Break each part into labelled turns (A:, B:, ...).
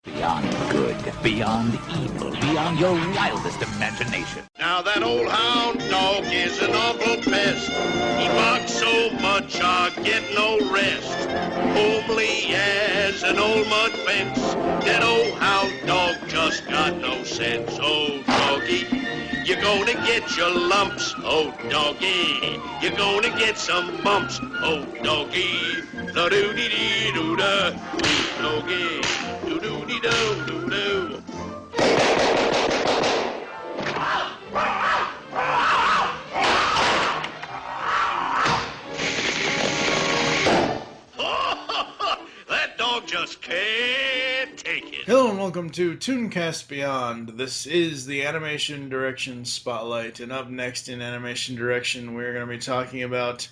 A: Beyond good, beyond evil, beyond your wildest imagination.
B: Now that old hound dog is an awful pest. He barks so much I get no rest. Homely as an old mud fence. That old hound dog just got no sense. Oh, doggy, you're gonna get your lumps. Oh, doggy, you're gonna get some bumps. Oh, doggy, da-doo-dee-dee-doo-da. Oh, doggy, doo-doo-dee-doo-doo-doo. That dog just can't take it.
C: Hello and welcome to ToonCast Beyond. This is the Animation Direction Spotlight, and up next in Animation Direction we're going to be talking about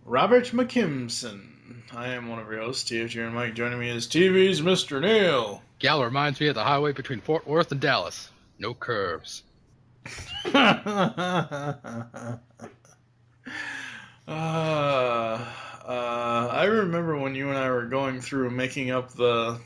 C: Robert McKimson. I am one of your hosts, TFG1 Mike. Joining me is TV's Mr. Neil.
D: Gal reminds me of the highway between Fort Worth and Dallas. No curves.
C: I remember when you and I were going through making up the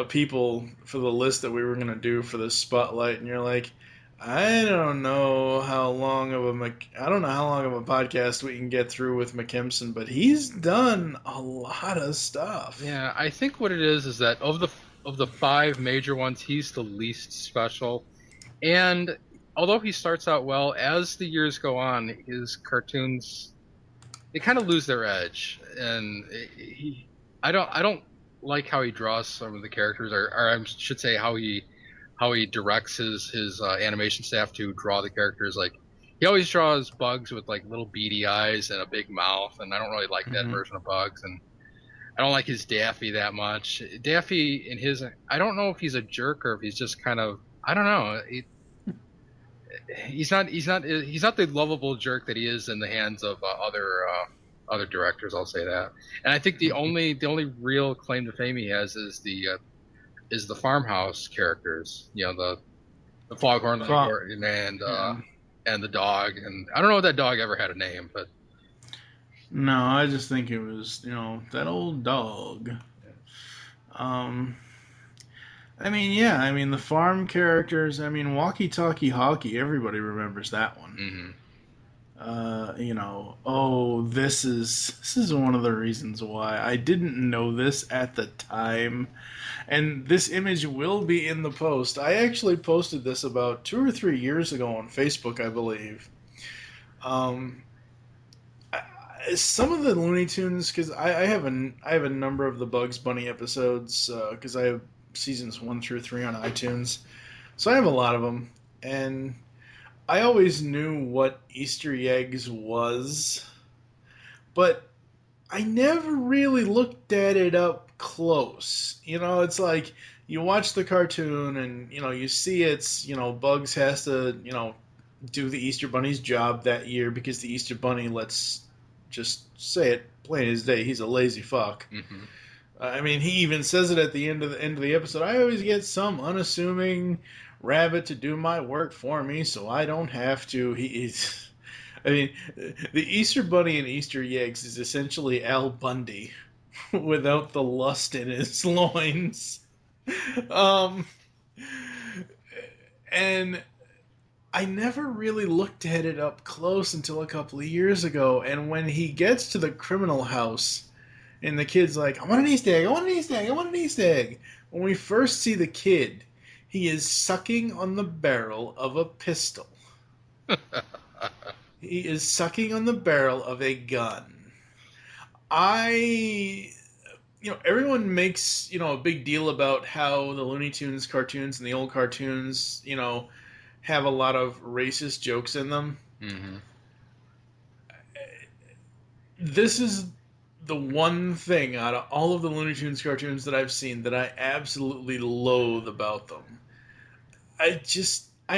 C: people for the list that we were going to do for this spotlight, and you're like, I don't know how long of a podcast we can get through with McKimson, but he's done a lot of stuff.
D: Yeah, I think what it is that of the five major ones, he's the least special. And although he starts out well, as the years go on, his cartoons, they kind of lose their edge. And I don't like how he draws some of the characters, or I should say how he directs his animation staff to draw the characters. Like, he always draws Bugs with like little beady eyes and a big mouth, and I don't really like that version of Bugs. And I don't like his Daffy that much. Daffy I don't know if he's a jerk or if he's just kind of, I don't know. He's not the lovable jerk that he is in the hands of other directors. I'll say that. And I think the only real claim to fame he has is the farmhouse characters. You know, the Foghorn Leghorn and the dog. And I don't know if that dog ever had a name, but
C: no, I just think it was, that old dog. The farm characters, Walkie Talkie Hockey, everybody remembers that one. This is one of the reasons why I didn't know this at the time. And this image will be in the post. I actually posted this about 2 or 3 years ago on Facebook, I believe. Some of the Looney Tunes, because I have a number of the Bugs Bunny episodes, because I have seasons 1 through 3 on iTunes, so I have a lot of them, and I always knew what Easter eggs was, but I never really looked at it up close. It's like you watch the cartoon and you see it's Bugs has to do the Easter Bunny's job that year because the Easter Bunny, let's just say it plain as day, he's a lazy fuck. He even says it at the end of the episode. I always get some unassuming rabbit to do my work for me, so I don't have to. The Easter Bunny in Easter Eggs is essentially Al Bundy without the lust in his loins. And I never really looked at it up close until a couple of years ago, and when he gets to the criminal house, and the kid's like, I want an Easter egg, I want an Easter egg, I want an Easter egg. When we first see the kid, he is sucking on the barrel of a pistol. He is sucking on the barrel of a gun. Everyone makes, a big deal about how the Looney Tunes cartoons and the old cartoons, have a lot of racist jokes in them. This is the one thing out of all of the Looney Tunes cartoons that I've seen that I absolutely loathe about them. I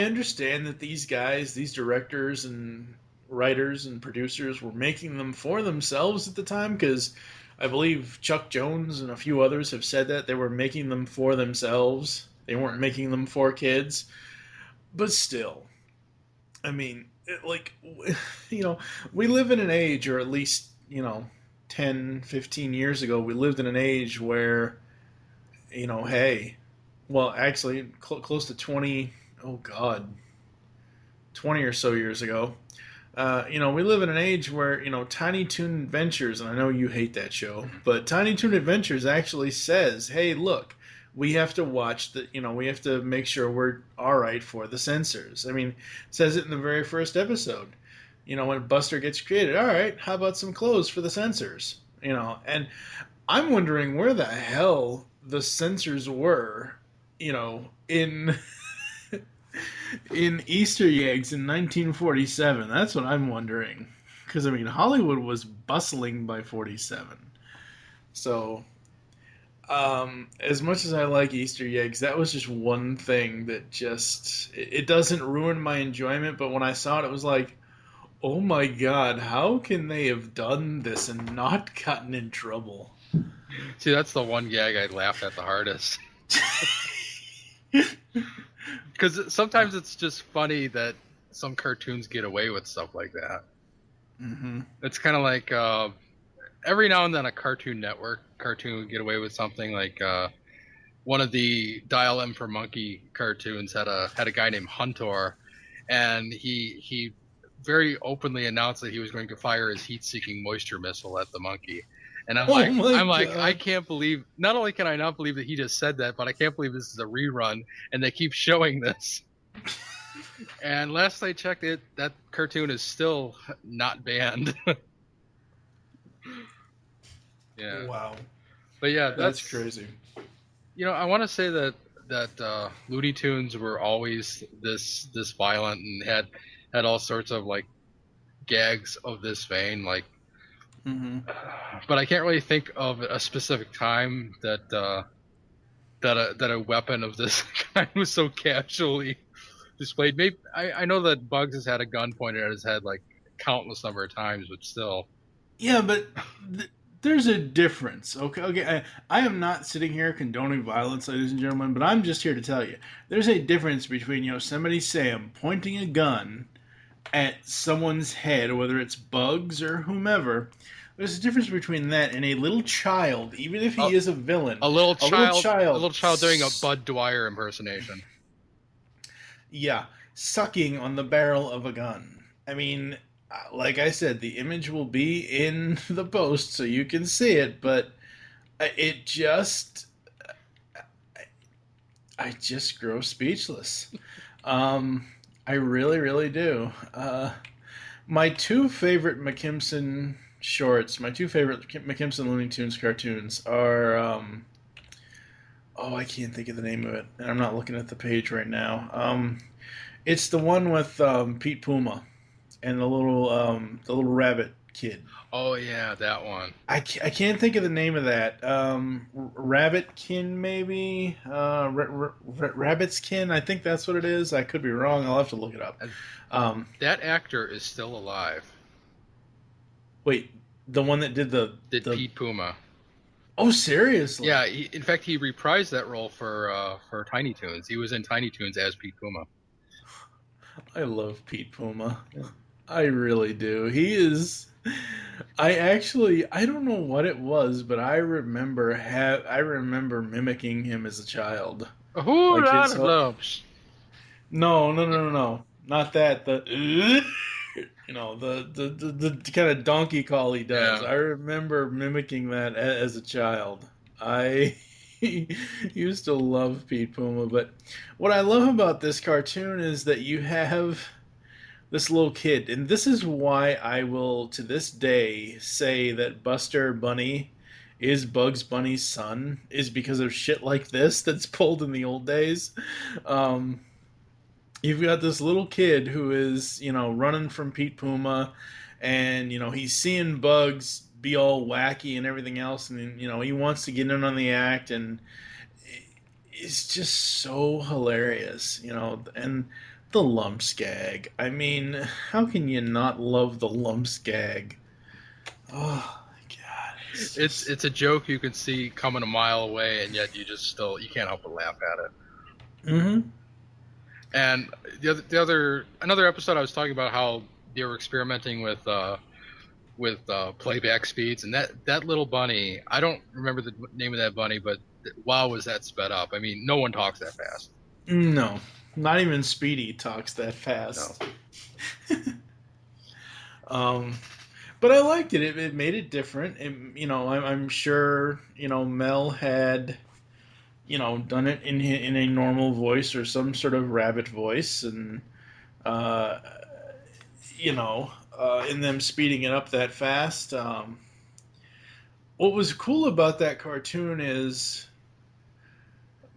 C: understand that these guys, these directors and writers and producers were making them for themselves at the time, because I believe Chuck Jones and a few others have said that they were making them for themselves. They weren't making them for kids. But still, we live in an age, or at least, 10, 15 years ago, we lived in an age where, hey, well, actually, close to 20, oh God, 20 or so years ago, we live in an age where, Tiny Toon Adventures, and I know you hate that show, but Tiny Toon Adventures actually says, hey, look, we have to watch we have to make sure we're all right for the censors. I mean, it says it in the very first episode. When Buster gets created, all right, how about some clothes for the censors? And I'm wondering where the hell the censors were, in in Easter eggs in 1947. That's what I'm wondering. Because, Hollywood was bustling by 47. So, as much as I like Easter eggs, that was just one thing that it doesn't ruin my enjoyment, but when I saw it, it was like, oh my God, how can they have done this and not gotten in trouble?
D: See, that's the one gag I laughed at the hardest. Because sometimes it's just funny that some cartoons get away with stuff like that.
C: Mm-hmm.
D: It's kind of like every now and then a Cartoon Network cartoon would get away with something like one of the Dial M for Monkey cartoons had a guy named Hunter, and he very openly announced that he was going to fire his heat-seeking moisture missile at the monkey. And I'm like, I can't believe. Not only can I not believe that he just said that, but I can't believe this is a rerun, and they keep showing this. And last I checked, that cartoon is still not banned. Yeah.
C: Wow.
D: But yeah,
C: that's crazy.
D: I want to say that Looney Tunes were always this violent and had all sorts of like gags of this vein, like.
C: Mm-hmm.
D: But I can't really think of a specific time that a weapon of this kind was so casually displayed. Maybe I know that Bugs has had a gun pointed at his head like countless number of times, but still.
C: Yeah, but there's a difference. Okay. I am not sitting here condoning violence, ladies and gentlemen, but I'm just here to tell you there's a difference between Yosemite Sam pointing a gun at someone's head, whether it's Bugs or whomever. There's a difference between that and a little child, even if he is a villain.
D: A little child doing a Bud Dwyer impersonation.
C: Yeah, sucking on the barrel of a gun. I mean, like I said, the image will be in the post so you can see it, but it just... I just grow speechless. I really, really do. My two favorite McKimson shorts, my two favorite McKimson Looney Tunes cartoons are, I can't think of the name of it, and I'm not looking at the page right now. It's the one with Pete Puma and the little rabbit kid.
D: Oh yeah, that one.
C: I can't think of the name of that. Rabbitkin, maybe? Rabbitskin, I think that's what it is. I could be wrong. I'll have to look it up.
D: That actor is still alive.
C: Wait, the one that did the
D: Pete Puma.
C: Oh, seriously?
D: Yeah, in fact, he reprised that role for Tiny Toons. He was in Tiny Toons as Pete Puma.
C: I love Pete Puma. I really do. He is... I don't know what it was, but I remember mimicking him as a child.
D: Who
C: like
D: loves?
C: No, not that. The the kind of donkey call he does. Yeah. I remember mimicking that as a child. I used to love Pete Puma, but what I love about this cartoon is that you have this little kid, and this is why I will to this day say that Buster Bunny is Bugs Bunny's son, is because of shit like this that's pulled in the old days. You've got this little kid who is, running from Pete Puma, and, he's seeing Bugs be all wacky and everything else, and, he wants to get in on the act, and it's just so hilarious, and the lumps gag. I mean, how can you not love the lumps gag? Oh, my God.
D: It's a joke you can see coming a mile away, and yet you can't help but laugh at it.
C: Mm-hmm.
D: And another episode I was talking about how they were experimenting with playback speeds, and that little bunny, I don't remember the name of that bunny, but wow, was that sped up? I mean, no one talks that fast.
C: No, not even Speedy talks that fast.
D: No.
C: But I liked it. It made it different. I'm sure Mel had done it in a normal voice or some sort of rabbit voice, and uh, in them speeding it up that fast. What was cool about that cartoon is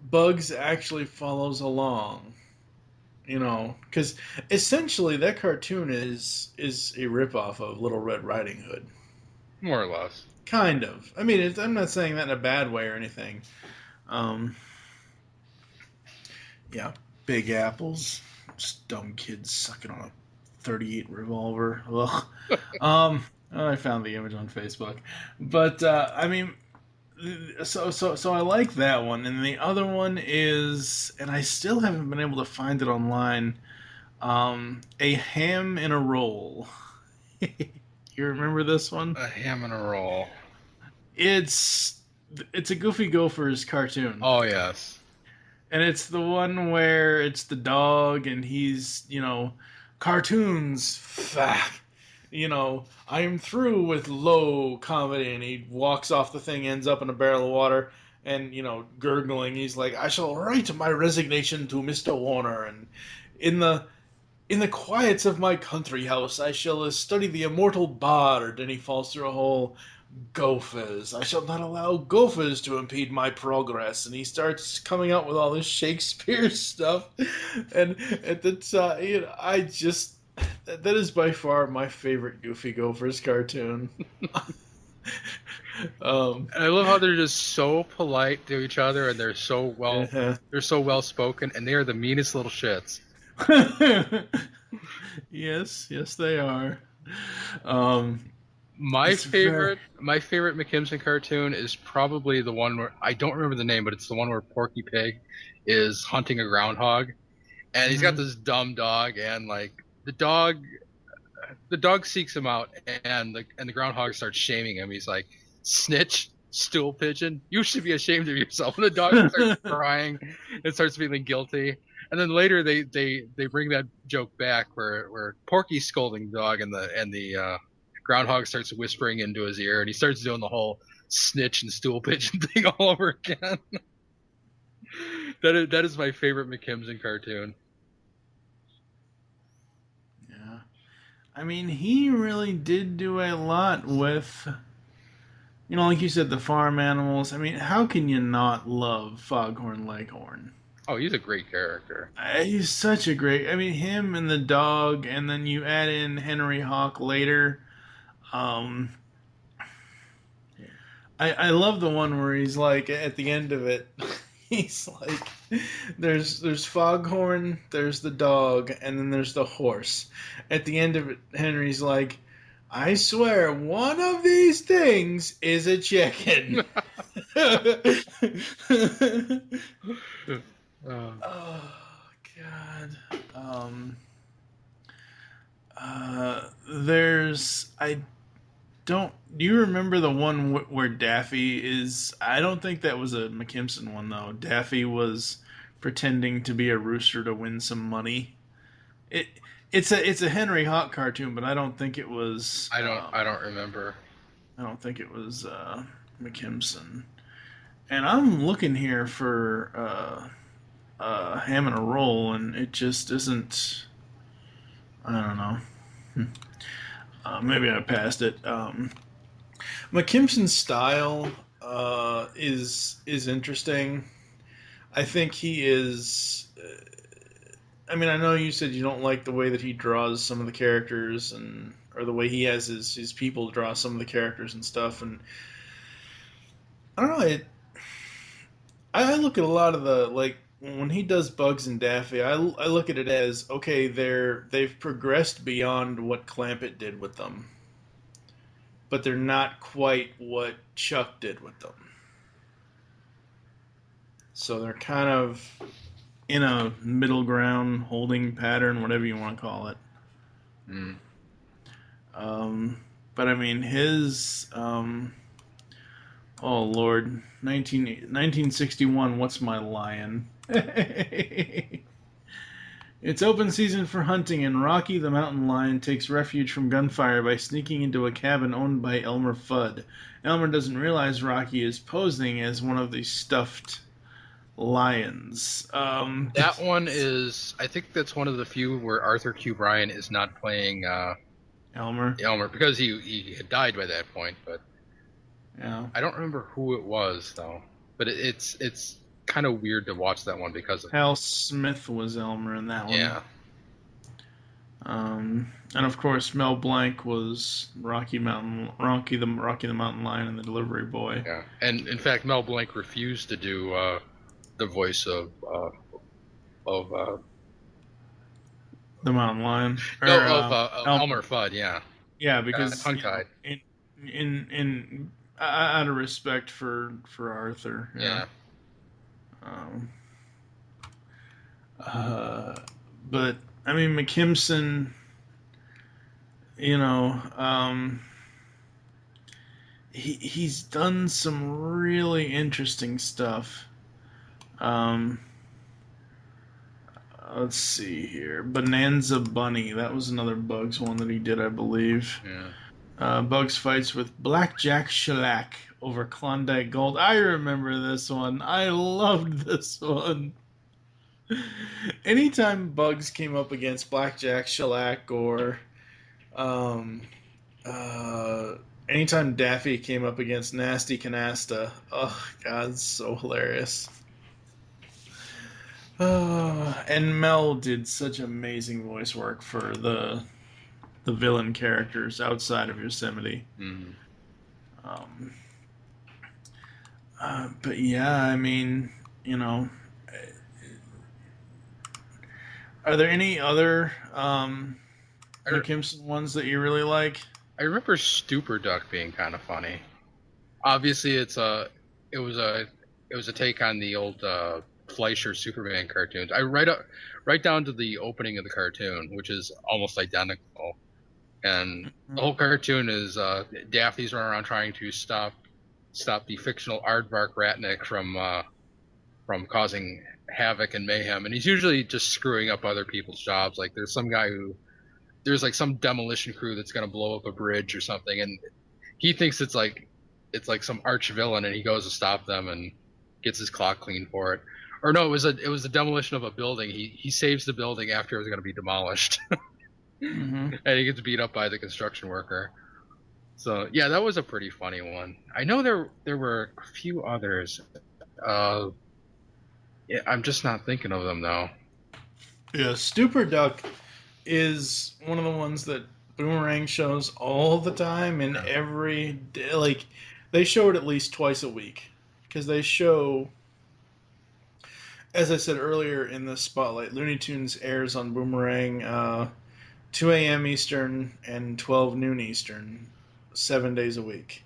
C: Bugs actually follows along. Because essentially that cartoon is a ripoff of Little Red Riding Hood.
D: More or less.
C: Kind of. I mean, I'm not saying that in a bad way or anything. Yeah, big apples. Just dumb kids sucking on a 38 revolver. Ugh. I found the image on Facebook. But, I mean, so I like that one. And the other one is, and I still haven't been able to find it online, A Ham in a Roll. You remember this one?
D: A ham and a roll.
C: It's a Goofy Gophers cartoon.
D: Oh, yes.
C: And it's the one where it's the dog and he's, cartoons. Fuck. I am through with low comedy, and he walks off the thing, ends up in a barrel of water, and, gurgling, he's like, I shall write my resignation to Mr. Warner, and in the quiets of my country house, I shall study the immortal bard, and he falls through a hole. Gophers. I shall not allow gophers to impede my progress. And he starts coming out with all this Shakespeare stuff. And at the time, I just... That is by far my favorite Goofy Gophers cartoon.
D: I love how they're just so polite to each other, and they're so well spoken, and they are the meanest little shits.
C: Yes, they are.
D: My favorite McKimson cartoon is probably the one where I don't remember the name, but it's the one where Porky Pig is hunting a groundhog, and he's got this dumb dog, and like the dog seeks him out, and the groundhog starts shaming him. He's like, "Snitch, stool pigeon, you should be ashamed of yourself." And the dog starts crying and starts feeling guilty. And then later they bring that joke back where Porky's scolding the dog, and the groundhog starts whispering into his ear, and he starts doing the whole snitch and stool pigeon thing all over again. That is my favorite McKimson cartoon.
C: Yeah. I mean, he really did do a lot with, like you said, the farm animals. I mean, how can you not love Foghorn Leghorn?
D: Oh, he's a great character.
C: He's such a great... I mean, him and the dog, and then you add in Henry Hawk later. I love the one where he's like, at the end of it, he's like, there's Foghorn, there's the dog, and then there's the horse. At the end of it, Henry's like, I swear, one of these things is a chicken. Oh, God. Do you remember the one where Daffy is... I don't think that was a McKimson one, though. Daffy was pretending to be a rooster to win some money. It's a Henry Hawk cartoon, but I don't think it was...
D: I don't remember.
C: I don't think it was McKimson. And I'm looking here for Ham and a Roll, and it just isn't... I don't know. Maybe I passed it. McKimson's style is interesting. I think he is... I mean, I know you said you don't like the way that he draws some of the characters, or the way he has his people draw some of the characters and stuff. And I don't know. I look at a lot of the, like, when he does Bugs and Daffy, I look at it as, okay, they've progressed beyond what Clampett did with them, but they're not quite what Chuck did with them. So they're kind of in a middle ground holding pattern, whatever you want to call it. But I mean, his Oh Lord, 1961. What's my lion? It's open season for hunting, and Rocky the mountain lion takes refuge from gunfire by sneaking into a cabin owned by Elmer Fudd. Elmer doesn't realize Rocky is posing as one of the stuffed lions.
D: That one is, I think that's one of the few where Arthur Q. Bryan is not playing
C: Elmer.
D: because he had died by that point. But
C: Yeah.
D: I don't remember who it was though. But it's kind of weird to watch that one because of
C: Hal Smith was Elmer in that one.
D: yeah.
C: And of course Mel Blanc was Rocky the Mountain Lion and the Delivery Boy.
D: Yeah, and in fact, Mel Blanc refused to do the voice of
C: The Mountain Lion.
D: Elmer Fudd. Yeah,
C: Yeah, because
D: tongue-tied.
C: in out of respect for Arthur.
D: Yeah.
C: But I mean McKimson, he's done some really interesting stuff. Let's see here. Bonanza Bunny. That was another Bugs one that he did, I believe.
D: Yeah.
C: Bugs fights with Blackjack Shellac over Klondike Gold. I remember this one. I loved this one. Anytime Bugs came up against Blackjack Shellac or anytime Daffy came up against Nasty Canasta, oh God, it's so hilarious. And Mel did such amazing voice work for the villain characters outside of Yosemite.
D: Mm-hmm.
C: But yeah, I mean, are there any other McKimson ones that you really like?
D: I remember Stupor Duck being kind of funny. Obviously, it was a take on the old Fleischer Superman cartoons. Right down to the opening of the cartoon, which is almost identical. And the whole cartoon is Daffy's running around trying to stop the fictional Aardvark Ratnik from causing havoc and mayhem, and he's usually just screwing up other people's jobs. Like there's some demolition crew that's going to blow up a bridge or something, and he thinks it's like some arch villain, and he goes to stop them and gets his clock cleaned for it. Or no, it was a demolition of a building. He saves the building after it was going to be demolished.
C: Mm-hmm.
D: And he gets beat up by the construction worker. So yeah, that was a pretty funny one. I know there were a few others. Yeah, I'm just not thinking of them though.
C: Yeah, Stupor Duck is one of the ones that Boomerang shows all the time, and every day, like they show it at least twice a week because they show. As I said earlier in the spotlight, Looney Tunes airs on Boomerang 2 a.m. Eastern and 12 noon Eastern, 7 days a week.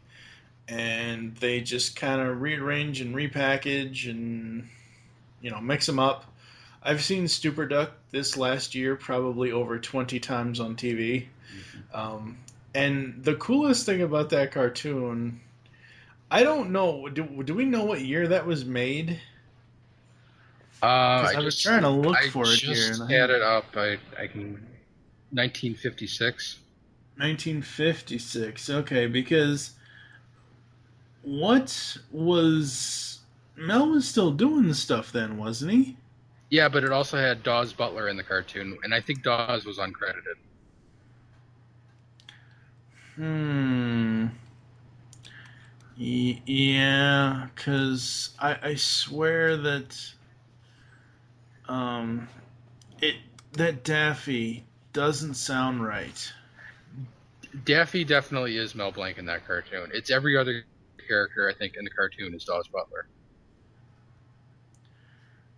C: And they just kind of rearrange and repackage and, mix them up. I've seen Stupor Duck this last year probably over 20 times on TV. Mm-hmm. And the coolest thing about that cartoon, I don't know, do we know what year that was made? I was trying to look for it here. I just
D: had it up. I can 1956.
C: 1956. Okay, because Mel was still doing the stuff then, wasn't he?
D: Yeah, but it also had Dawes Butler in the cartoon, and I think Dawes was uncredited.
C: Yeah, because I swear that that Daffy doesn't sound right.
D: Daffy definitely is Mel Blanc in that cartoon. It's every other character, I think, in the cartoon is Dawes Butler.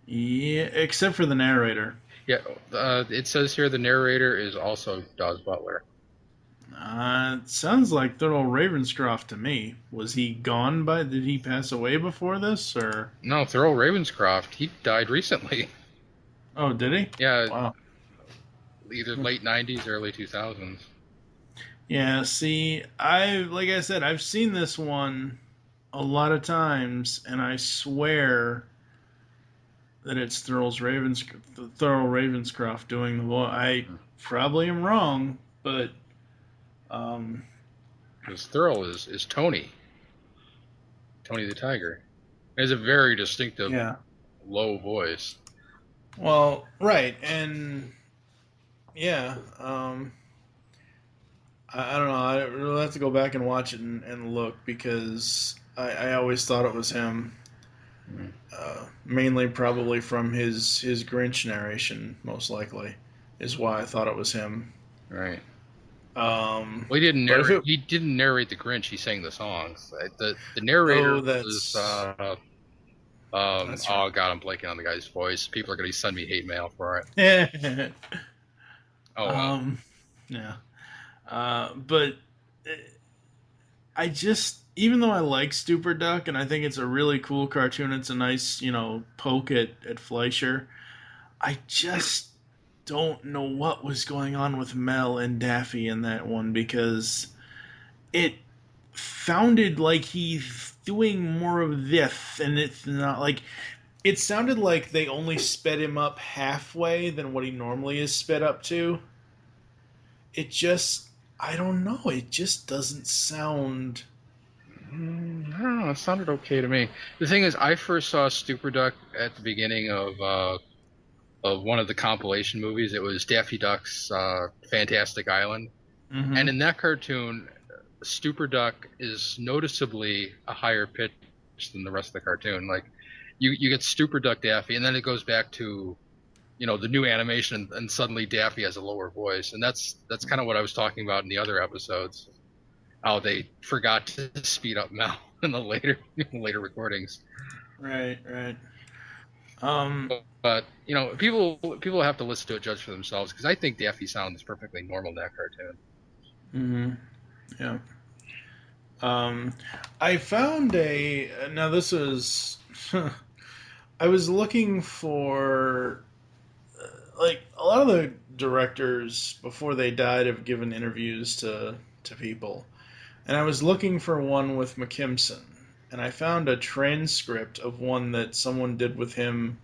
C: Yeah, except for the narrator.
D: Yeah, it says here the narrator is also Dawes Butler.
C: It sounds like Thurl Ravenscroft to me. Was he gone did he pass away before this, or?
D: No, Thurl Ravenscroft, he died recently.
C: Oh, did he?
D: Yeah.
C: Wow.
D: Either late 90s, early 2000s.
C: Yeah, see, like I said, I've seen this one a lot of times, and I swear that it's Thurl Ravenscroft doing the voice. I probably am wrong, but
D: because Thurl is Tony the Tiger. He has a very distinctive low voice.
C: Well, right, and yeah, I don't know. I really have to go back and watch it and look because I always thought it was him. Mainly probably from his Grinch narration, most likely, is why I thought it was him.
D: Right. Well, he didn't narrate. He didn't narrate the Grinch. He sang the songs. The narrator was.
C: That's right.
D: Oh God, I'm blanking on the guy's voice. People are going to send me hate mail for it.
C: Yeah. But I just, even though I like Stupid Duck and I think it's a really cool cartoon, it's a nice, poke at Fleischer, I just don't know what was going on with Mel and Daffy in that one because it sounded like he's doing more of this, and it's not like... It sounded like they only sped him up halfway than what he normally is sped up to. It just... I don't know. It just doesn't sound...
D: I don't know. It sounded okay to me. The thing is, I first saw Stupid Duck at the beginning of one of the compilation movies. It was Daffy Duck's Fantastic Island.
C: Mm-hmm.
D: And in that cartoon, Stupid Duck is noticeably a higher pitch than the rest of the cartoon. Like, you get Stupid Duck Daffy, and then it goes back to, the new animation, and suddenly Daffy has a lower voice. And that's kind of what I was talking about in the other episodes. How they forgot to speed up Mel in the later recordings.
C: Right.
D: But people have to listen to it, judge for themselves, because I think Daffy sounds perfectly normal in that cartoon.
C: Mm-hmm. Yeah. I found now this is I was looking for like a lot of the directors before they died have given interviews to people, and I was looking for one with McKimson, and I found a transcript of one that someone did with him.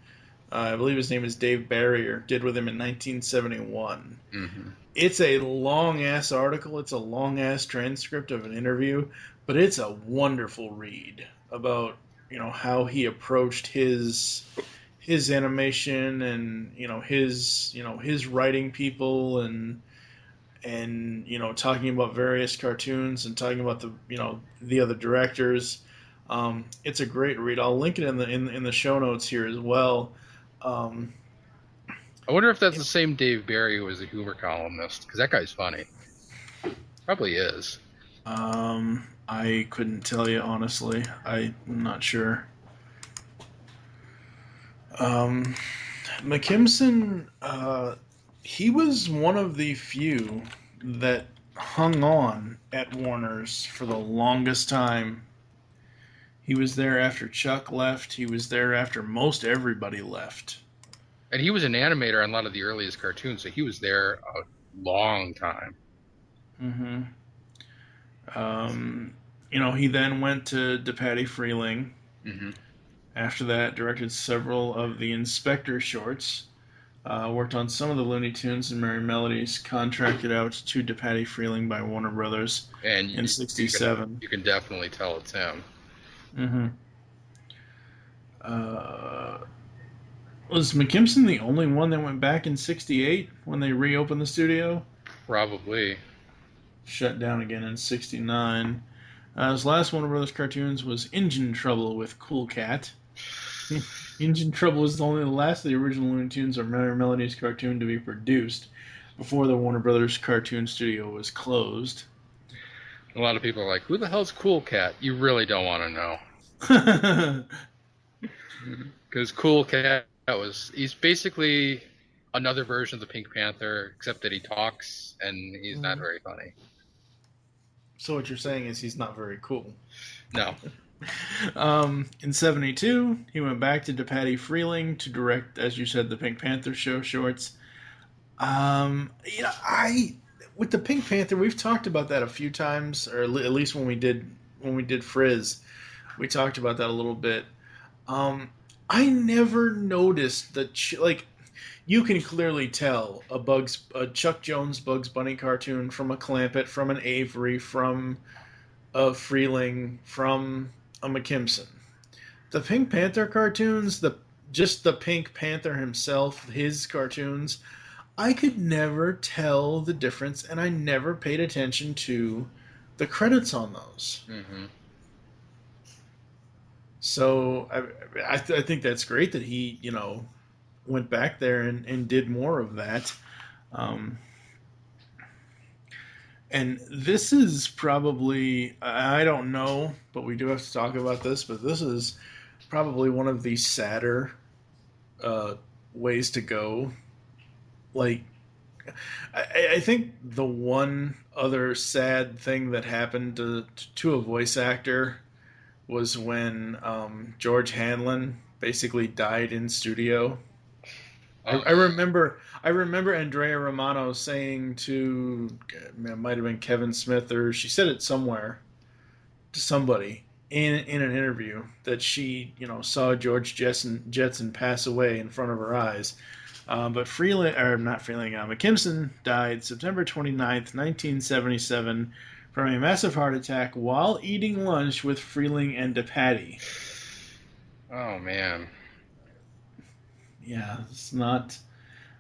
C: I believe his name is Dave Barrier, did with him in 1971.
D: Mm-hmm.
C: It's a long-ass article. It's a long-ass transcript of an interview, but it's a wonderful read about, how he approached his animation and, his writing people and talking about various cartoons and talking about the other directors. It's a great read. I'll link it in the show notes here as well.
D: I wonder if that's the same Dave Barry who was a humor columnist, because that guy's funny. Probably is.
C: I couldn't tell you, honestly. I'm not sure. McKimson, he was one of the few that hung on at Warner's for the longest time. He was there after Chuck left. He was there after most everybody left.
D: And he was an animator on a lot of the earliest cartoons, so he was there a long time.
C: Mm-hmm. He then went to DePatie Freeling.
D: Mm-hmm.
C: After that, directed several of the Inspector shorts. Worked on some of the Looney Tunes and Merry Melodies. Contracted out to DePatie Freeling by Warner Brothers in '67.
D: You can definitely tell it's him.
C: Mm-hmm. Was McKimson the only one that went back in '68 when they reopened the studio?
D: Probably.
C: Shut down again in '69. His last Warner Brothers cartoons was Engine Trouble with Cool Cat. Engine Trouble was only the last of the original Looney Tunes or Merry Melodies cartoon to be produced before the Warner Brothers cartoon studio was closed.
D: A lot of people are like, who the hell's Cool Cat? You really don't want to know. Because Cool Cat he's basically another version of the Pink Panther, except that he talks and he's not very funny.
C: So what you're saying is he's not very cool.
D: No.
C: In '72, he went back to DePatie Freeling to direct, as you said, the Pink Panther show shorts. With the Pink Panther, we've talked about that a few times, or at least when we did Frizz. We talked about that a little bit. I never noticed that, like, you can clearly tell a Chuck Jones Bugs Bunny cartoon from a Clampett, from an Avery, from a Freeling, from a McKimson. The Pink Panther cartoons, just the Pink Panther himself, his cartoons, I could never tell the difference, and I never paid attention to the credits on those.
D: Mm-hmm.
C: So I think that's great that he, went back there and did more of that. And this is probably, I don't know, but we do have to talk about this, but this is probably one of the sadder ways to go. Like, I think the one other sad thing that happened to a voice actor was when George Hanlon basically died in studio. I remember Andrea Romano saying to, it might have been Kevin Smith, or she said it somewhere to somebody in an interview, that she saw George Jetson pass away in front of her eyes. But McKimson died September 29th, 1977, from a massive heart attack while eating lunch with Freeling and DePatty.
D: Oh, man.
C: Yeah, it's not...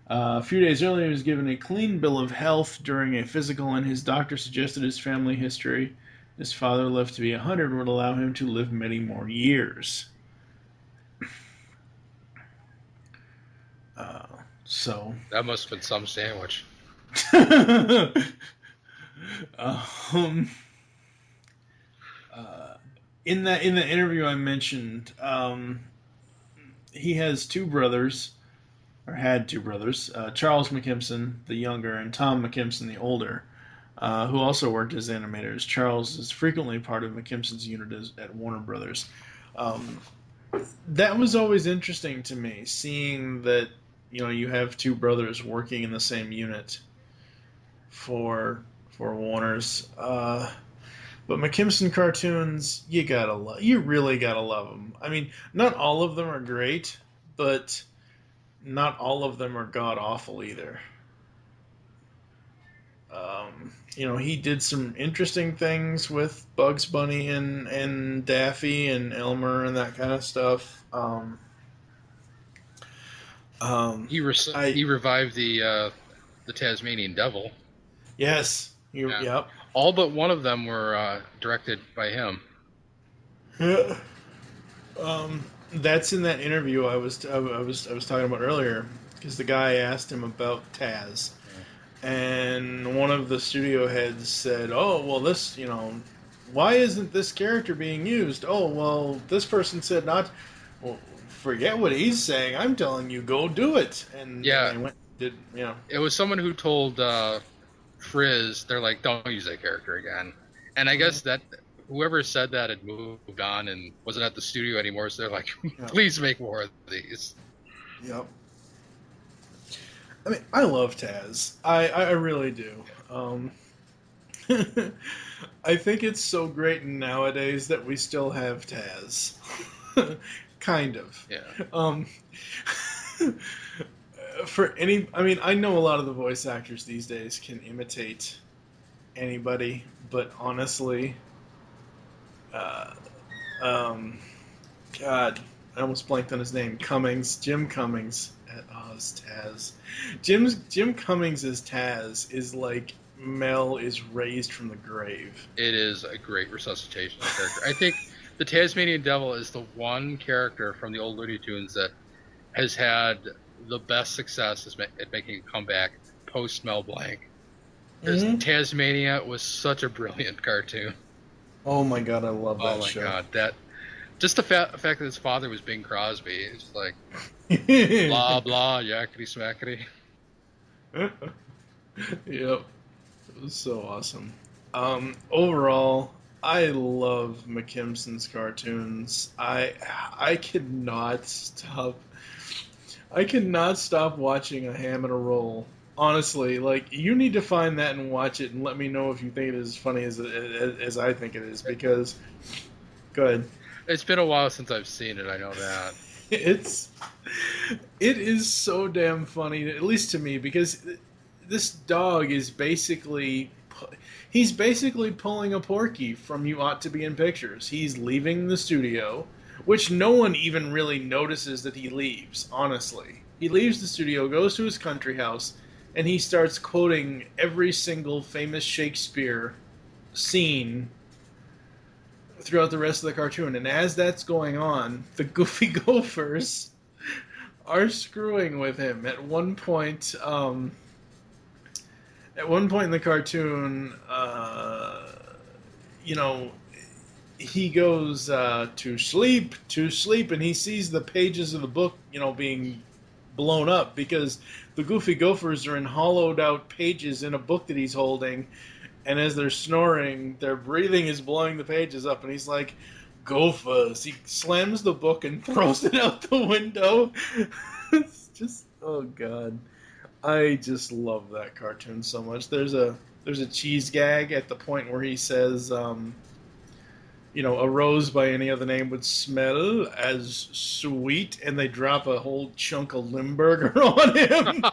C: a few days earlier, he was given a clean bill of health during a physical, and his doctor suggested his family history. His father lived to be 100 would allow him to live many more years. So...
D: That must have been some sandwich.
C: In the interview I mentioned, he has two brothers, or had two brothers, Charles McKimson, the younger, and Tom McKimson, the older, who also worked as animators. Charles is frequently part of McKimson's unit at Warner Brothers. That was always interesting to me, seeing that you have two brothers working in the same unit for Warner's. But McKimson cartoons, you really gotta love them. I mean, not all of them are great, but not all of them are god awful either. He did some interesting things with Bugs Bunny and Daffy and Elmer and that kind of stuff.
D: He revived the Tasmanian Devil.
C: Yes.
D: Yeah.
C: Yep.
D: All but one of them were directed by him.
C: Yeah. That's in that interview I was talking about earlier, because the guy asked him about Taz, and one of the studio heads said, "Oh, well, this, why isn't this character being used? Oh, well, this person said not. Well, forget what he's saying. I'm telling you, go do it." And
D: yeah,
C: they went,
D: It was someone who told Frizz, they're like, "Don't use that character again." And I guess that whoever said that had moved on and wasn't at the studio anymore, so they're like, "Please make more of these."
C: Yep. I mean, I love Taz. I really do. I think it's so great nowadays that we still have Taz. Kind of.
D: Yeah.
C: I know a lot of the voice actors these days can imitate anybody, but honestly, God, I almost blanked on his name. Jim Cummings. It's Taz. Jim Cummings as Taz is like Mel is raised from the grave.
D: It is a great resuscitation of the character. I think the Tasmanian Devil is the one character from the old Looney Tunes that has had the best success at making a comeback post Mel Blanc. Because Tasmania was such a brilliant cartoon.
C: Oh my god, I love that show. Oh my
D: god, just the fact that his father was Bing Crosby, it's like blah blah yakety smackety.
C: Yep, it was so awesome. Overall, I love McKimson's cartoons. I could not stop watching A Ham and a Roll. Honestly, like, you need to find that and watch it and let me know if you think it is as funny as I think it is, because... Go ahead.
D: It's been a while since I've seen it. I know that.
C: It is so damn funny, at least to me, because this dog is basically pulling a Porky from You Ought to Be in Pictures. He's leaving the studio, which no one even really notices that he leaves, honestly. He leaves the studio, goes to his country house, and he starts quoting every single famous Shakespeare scene throughout the rest of the cartoon. And as that's going on, the Goofy Gophers are screwing with him. At one point in the cartoon, he goes to sleep, and he sees the pages of the book, being blown up because the Goofy Gophers are in hollowed out pages in a book that he's holding. And as they're snoring, their breathing is blowing the pages up, and he's like, Gophers. He slams the book and throws it out the window. It's just, oh God. I just love that cartoon so much. There's a cheese gag at the point where he says, a rose by any other name would smell as sweet, and they drop a whole chunk of Limburger on him.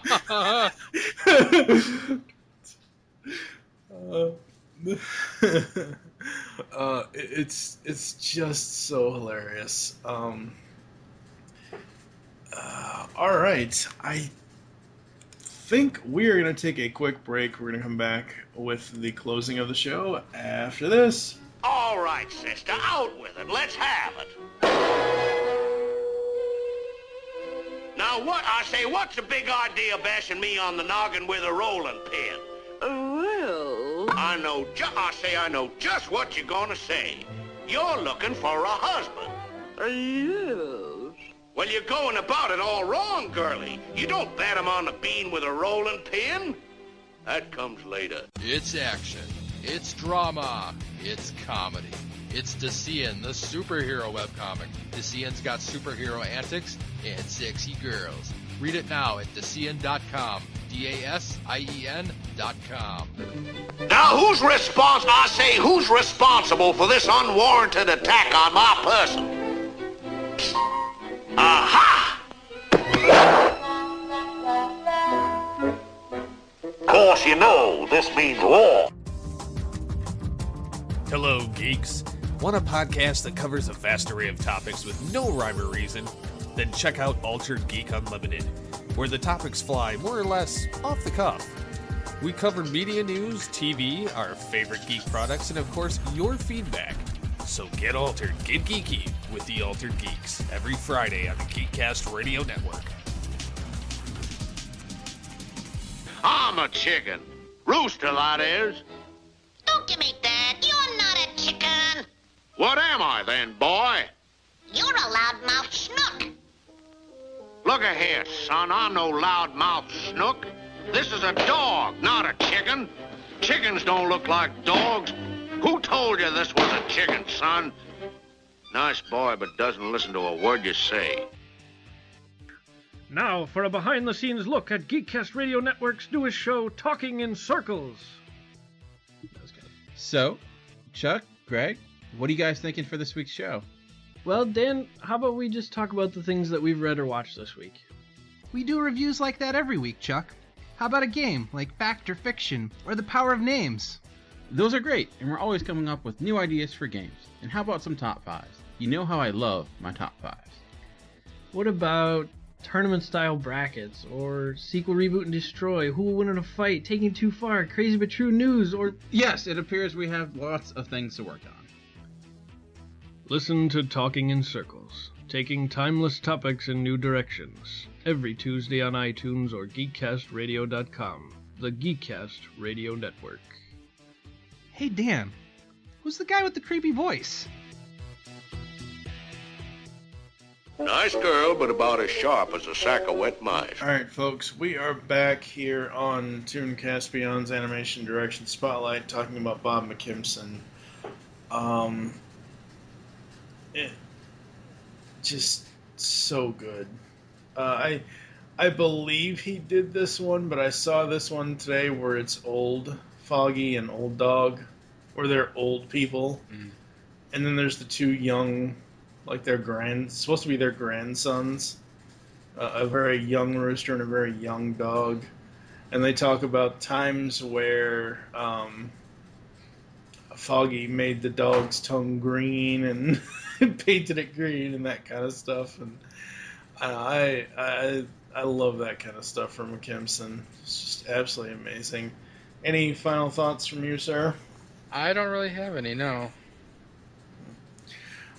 C: It's just so hilarious. All right, I think we're going to take a quick break. We're going to come back with the closing of the show after this.
B: All right, sister, out with it. Let's have it. Now, what's the big idea bashing me on the noggin with a rolling pin?
E: Well...
B: I know just what you're gonna say. You're looking for a husband.
E: Yes.
B: Well, you're going about it all wrong, girlie. You don't bat him on the bean with a rolling pin. That comes later.
F: It's action. It's drama. It's comedy. It's Decian, the superhero webcomic. Decian's got superhero antics and sexy girls. Read it now at Decian.com. DASIEN.com.
B: Now, who's responsible for this unwarranted attack on my person? Aha! Of course, you know, this means war.
G: Hello, geeks. Want a podcast that covers a vast array of topics with no rhyme or reason? Then check out Altered Geek Unlimited, where the topics fly more or less off the cuff. We cover media news, TV, our favorite geek products, and of course, your feedback. So get altered, get geeky with the Altered Geeks every Friday on the GeekCast Radio Network.
B: I'm a chicken. Rooster, that is.
H: Don't give me that. You're not a chicken.
B: What am I then, boy?
H: You're a loudmouth schnook.
B: Look here, son, I'm no loudmouth snook. This is a dog, not a chicken. Chickens don't look like dogs. Who told you this was a chicken, son? Nice boy, but doesn't listen to a word you say.
I: Now for a behind-the-scenes look at GeekCast Radio Network's newest show, Talking in Circles.
J: So, Chuck, Greg, what are you guys thinking for this week's show?
K: Well, Dan, how about we just talk about the things that we've read or watched this week?
L: We do reviews like that every week, Chuck. How about a game like Fact or Fiction or The Power of Names?
J: Those are great, and we're always coming up with new ideas for games. And how about some top fives? You know how I love my top fives.
K: What about tournament-style brackets, or sequel, reboot, and destroy, who will win in a fight, taking it too far, crazy but true news, or...
J: Yes, it appears we have lots of things to work on.
I: Listen to Talking in Circles, taking timeless topics in new directions, every Tuesday on iTunes or GeekCastRadio.com, the GeekCast Radio Network.
L: Hey, Dan, who's the guy with the creepy voice?
B: Nice girl, but about as sharp as a sack of wet mice.
C: All right, folks, we are back here on ToonCast Beyond's Animation Direction Spotlight, talking about Bob McKimson. It just so good. I believe he did this one, but I saw this one today where it's Old Foggy and Old Dog, where they're old people, and then there's the two young like supposed to be their grandsons, a very young rooster and a very young dog, and they talk about times where Foggy made the dog's tongue green and painted it green and that kind of stuff, and I love that kind of stuff from McKimson. It's just absolutely amazing. Any final thoughts from you, sir?
D: I don't really have any, no.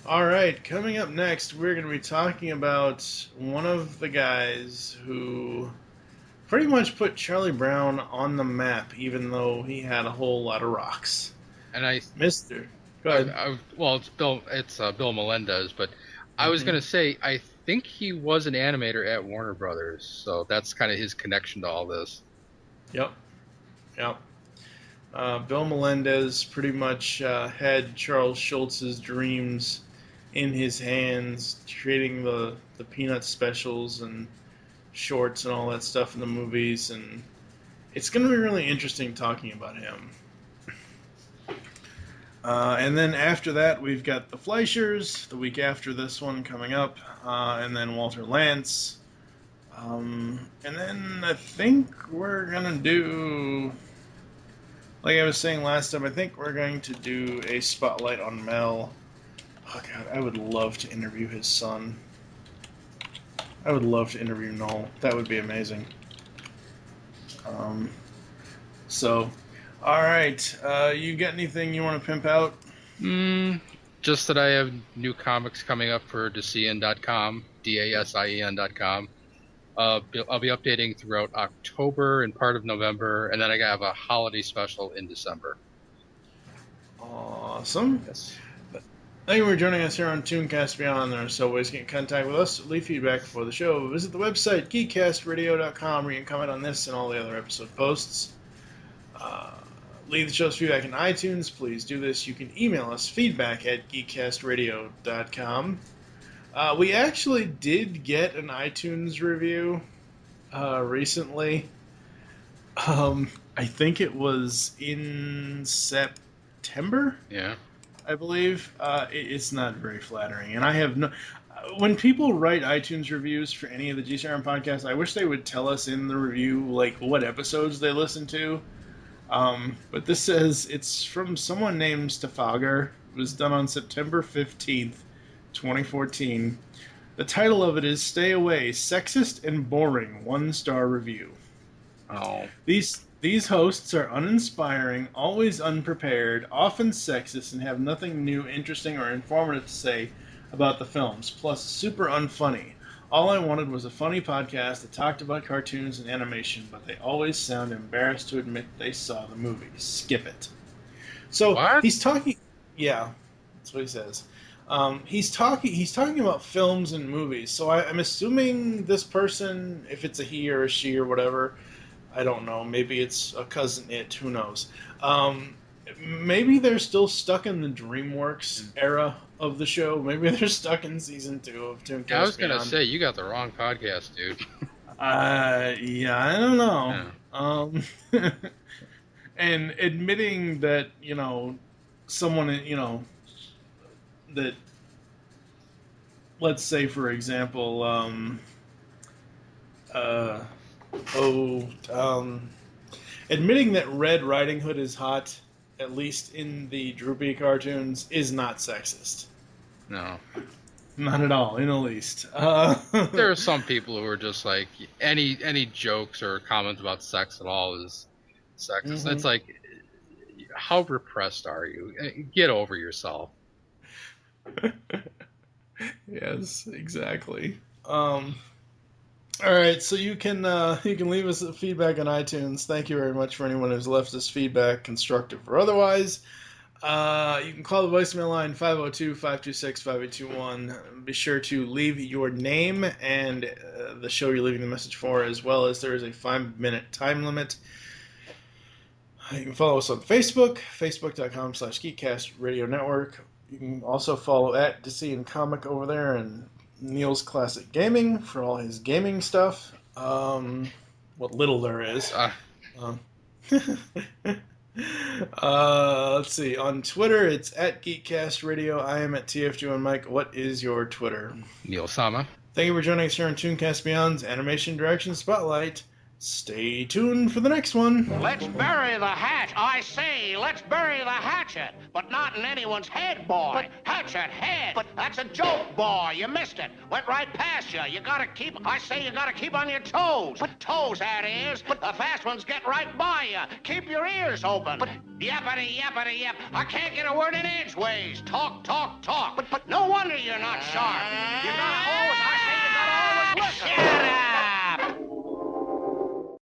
C: All right, coming up next, we're going to be talking about one of the guys who pretty much put Charlie Brown on the map, even though he had a whole lot of rocks.
D: And
C: Mr. Go ahead.
D: Well, it's Bill Melendez, but I was going to say, I think he was an animator at Warner Brothers, so that's kind of his connection to all this.
C: Yep. Bill Melendez pretty much had Charles Schultz's dreams in his hands, creating the Peanut specials and shorts and all that stuff in the movies, and it's going to be really interesting talking about him. And then after that, we've got the Fleischers, the week after this one coming up, and then Walter Lantz. And then I think we're going to do, like I was saying last time, I think we're going to do a spotlight on Mel. Oh, God, I would love to interview his son. I would love to interview Noel. That would be amazing. All right. You got anything you want to pimp out?
D: Just that I have new comics coming up for Dasien.com, DASIEN.com. I'll be updating throughout October and part of November, and then I have a holiday special in December.
C: Awesome.
D: Yes.
C: Thank you for joining us here on ToonCast Beyond. There's so ways to get in contact with us, leave feedback for the show. Visit the website, geekcastradio.com, where you can comment on this and all the other episode posts. Leave the show's feedback in iTunes. Please do this. You can email us, feedback at geekcastradio.com. We actually did get an iTunes review recently. I think it was in September.
D: Yeah.
C: I believe. It's not very flattering. And I have no... When people write iTunes reviews for any of the GCRN podcasts, I wish they would tell us in the review, like, what episodes they listen to. But this says it's from someone named Stefager. It was done on September 15th, 2014. The title of it is Stay Away, Sexist and Boring 1-star Review.
D: Oh.
C: These hosts are uninspiring, always unprepared, often sexist, and have nothing new, interesting, or informative to say about the films, plus super unfunny. All I wanted was a funny podcast that talked about cartoons and animation, but they always sound embarrassed to admit they saw the movie. Skip it. So
D: what?
C: He's talking... Yeah, that's what he says. He's talking about films and movies, so I'm assuming this person, if it's a he or a she or whatever... I don't know. Maybe it's a cousin it. Who knows? Maybe they're still stuck in the DreamWorks era of the show. Maybe they're stuck in season 2 of ToonCast Beyond.
D: I was going to say, you got the wrong podcast, dude.
C: Yeah, I don't know. Yeah. And admitting that, someone, that, let's say, for example, admitting that Red Riding Hood is hot, at least in the Droopy cartoons, is not sexist.
D: No.
C: Not at all, in the least.
D: There are some people who are just like, any jokes or comments about sex at all is sexist. Mm-hmm. It's like, how repressed are you? Get over yourself.
C: Yes, exactly. All right, so you can leave us feedback on iTunes. Thank you very much for anyone who's left us feedback, constructive or otherwise. You can call the voicemail line 502-526-5821. Be sure to leave your name and the show you're leaving the message for, as well as there is a 5-minute time limit. You can follow us on Facebook, facebook.com/Geekcast Radio Network. You can also follow at Dasien Comic over there and Neil's Classic Gaming for all his gaming stuff. What little there is. Let's see. On Twitter, it's at Geekcast Radio. I am at TFG1 Mike. What is your Twitter?
D: Neil Sama.
C: Thank you for joining us here on ToonCast Beyond's Animation Direction Spotlight. Stay tuned for the next one.
M: Let's bury the hatch. I say, let's bury the hatchet. But not in anyone's head, boy. Hatchet, head. But that's a joke, boy. You missed it. Went right past you. You gotta keep on your toes. Toes, that is. The fast ones get right by you. Keep your ears open. Yappity, yappity, yap. I can't get a word in edgeways. Talk, talk, talk. But no wonder you're not sharp. You gotta always listen. Shut up!